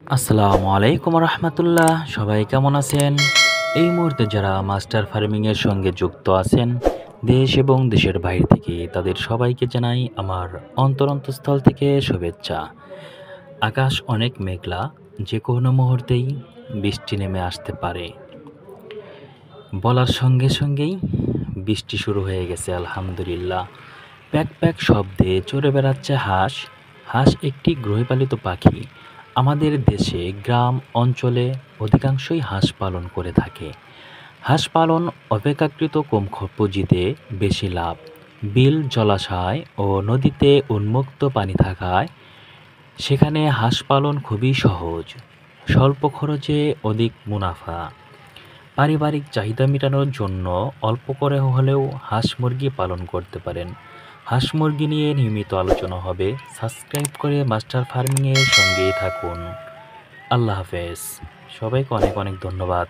আসসালামু আলাইকুম রহমতুল্লাহ। সবাই কেমন আছেন? এই মুহূর্তে যারা মাস্টার ফার্মিংয়ের সঙ্গে যুক্ত আছেন দেশ এবং দেশের বাইরে থেকে, তাদের সবাইকে জানাই আমার অন্তরস্থল থেকে শুভেচ্ছা। আকাশ অনেক মেঘলা, যে কোনো মুহূর্তেই বৃষ্টি নেমে আসতে পারে। বলার সঙ্গে সঙ্গেই বৃষ্টি শুরু হয়ে গেছে আলহামদুলিল্লাহ। প্যাক প্যাক শব্দে চড়ে বেড়াচ্ছে হাঁস। হাঁস একটি গৃহপালিত পাখি। আমাদের দেশে গ্রাম অঞ্চলে অধিকাংশই হাঁস পালন করে থাকে। হাঁস পালন অপেক্ষাকৃত কম পুঁজিতে বেশি লাভ। বিল, জলাশয় ও নদীতে উন্মুক্ত পানি থাকায় সেখানে হাঁস পালন খুবই সহজ। স্বল্প খরচে অধিক মুনাফা। পারিবারিক চাহিদা মেটানোর জন্য অল্প করে হলেও হাঁস মুরগি পালন করতে পারেন। হাঁস মুরগি নিয়ে নিয়মিত আলোচনা হবে। সাবস্ক্রাইব করে মাস্টার ফার্মিংয়ের সঙ্গেই থাকুন। আল্লাহ হাফেজ। সবাইকে অনেক অনেক ধন্যবাদ।